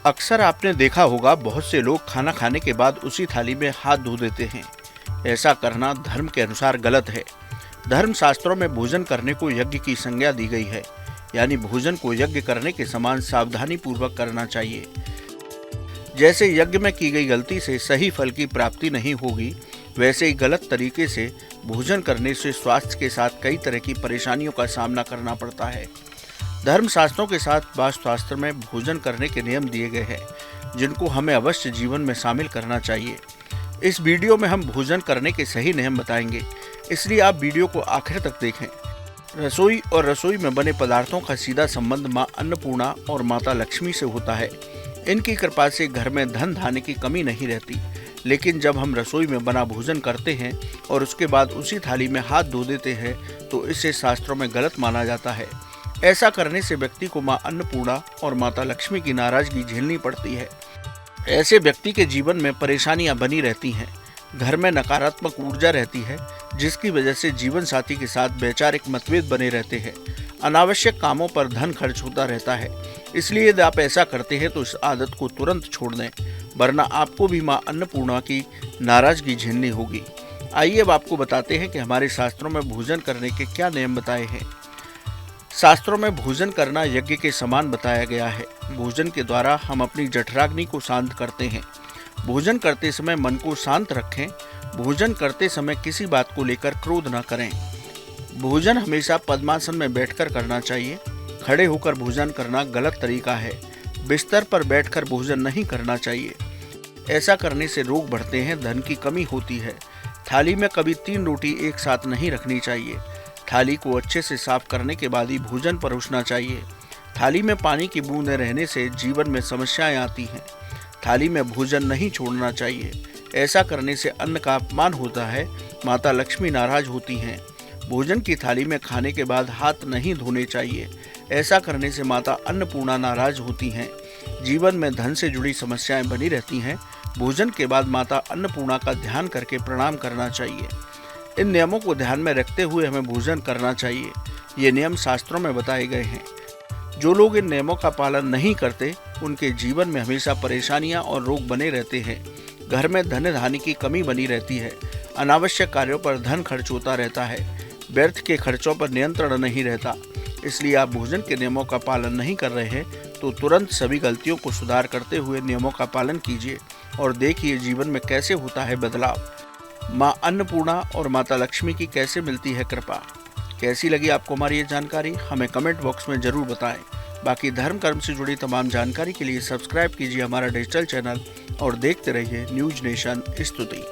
अक्सर आपने देखा होगा बहुत से लोग खाना खाने के बाद उसी थाली में हाथ धो देते हैं। ऐसा करना धर्म के अनुसार गलत है। धर्म शास्त्रों में भोजन करने को यज्ञ की संज्ञा दी गई है, यानी भोजन को यज्ञ करने के समान सावधानी पूर्वक करना चाहिए। जैसे यज्ञ में की गई गलती से सही फल की प्राप्ति नहीं होगी, वैसे ही गलत तरीके से भोजन करने से स्वास्थ्य के साथ कई तरह की परेशानियों का सामना करना पड़ता है। धर्म शास्त्रों के साथ वास्तुशास्त्र में भोजन करने के नियम दिए गए हैं, जिनको हमें अवश्य जीवन में शामिल करना चाहिए। इस वीडियो में हम भोजन करने के सही नियम बताएंगे, इसलिए आप वीडियो को आखिर तक देखें। रसोई और रसोई में बने पदार्थों का सीधा संबंध माँ अन्नपूर्णा और माता लक्ष्मी से होता है। इनकी कृपा से घर में धन धान्य की कमी नहीं रहती। लेकिन जब हम रसोई में बना भोजन करते हैं और उसके बाद उसी थाली में हाथ धो देते हैं, तो इसे शास्त्रों में गलत माना जाता है। ऐसा करने से व्यक्ति को माँ अन्नपूर्णा और माता लक्ष्मी की नाराजगी झेलनी पड़ती है। ऐसे व्यक्ति के जीवन में परेशानियां बनी रहती हैं। घर में नकारात्मक ऊर्जा रहती है, जिसकी वजह से जीवन साथी के साथ वैचारिक मतभेद बने रहते हैं। अनावश्यक कामों पर धन खर्च होता रहता है। इसलिए यदि आप ऐसा करते हैं तो इस आदत को तुरंत छोड़ दें, वरना आपको भी माँ अन्नपूर्णा की नाराजगी झेलनी होगी। आइए अब आपको बताते हैं कि हमारे शास्त्रों में भोजन करने के क्या नियम बताए हैं। शास्त्रों में भोजन करना यज्ञ के समान बताया गया है। भोजन के द्वारा हम अपनी जठराग्नि को शांत करते हैं। भोजन करते समय मन को शांत रखें। भोजन करते समय किसी बात को लेकर क्रोध न करें। भोजन हमेशा पद्मासन में बैठकर करना चाहिए। खड़े होकर भोजन करना गलत तरीका है। बिस्तर पर बैठकर भोजन नहीं करना चाहिए। ऐसा करने से रोग बढ़ते हैं, धन की कमी होती है। थाली में कभी 3 रोटी एक साथ नहीं रखनी चाहिए। थाली को अच्छे से साफ करने के बाद ही भोजन परोसना चाहिए। थाली में पानी की बूंदें रहने से जीवन में समस्याएं आती हैं। थाली में भोजन नहीं छोड़ना चाहिए। ऐसा करने से अन्न का अपमान होता है। माता लक्ष्मी नाराज होती हैं। भोजन की थाली में खाने के बाद हाथ नहीं धोने चाहिए। ऐसा करने से माता अन्नपूर्णा नाराज होती हैं। जीवन में धन से जुड़ी समस्याएं बनी रहती हैं। भोजन के बाद माता अन्नपूर्णा का ध्यान करके प्रणाम करना चाहिए। इन नियमों को ध्यान में रखते हुए हमें भोजन करना चाहिए। ये नियम शास्त्रों में बताए गए हैं। जो लोग इन नियमों का पालन नहीं करते, उनके जीवन में हमेशा परेशानियां और रोग बने रहते हैं। घर में धन धान्य की कमी बनी रहती है। अनावश्यक कार्यों पर धन खर्च होता रहता है। व्यर्थ के खर्चों पर नियंत्रण नहीं रहता। इसलिए आप भोजन के नियमों का पालन नहीं कर रहे हैं तो तुरंत सभी गलतियों को सुधार करते हुए नियमों का पालन कीजिए और देखिए जीवन में कैसे होता है बदलाव। माँ अन्नपूर्णा और माता लक्ष्मी की कैसे मिलती है कृपा। कैसी लगी आपको हमारी ये जानकारी, हमें कमेंट बॉक्स में जरूर बताएं। बाकी धर्म कर्म से जुड़ी तमाम जानकारी के लिए सब्सक्राइब कीजिए हमारा डिजिटल चैनल और देखते रहिए न्यूज नेशन स्तुति।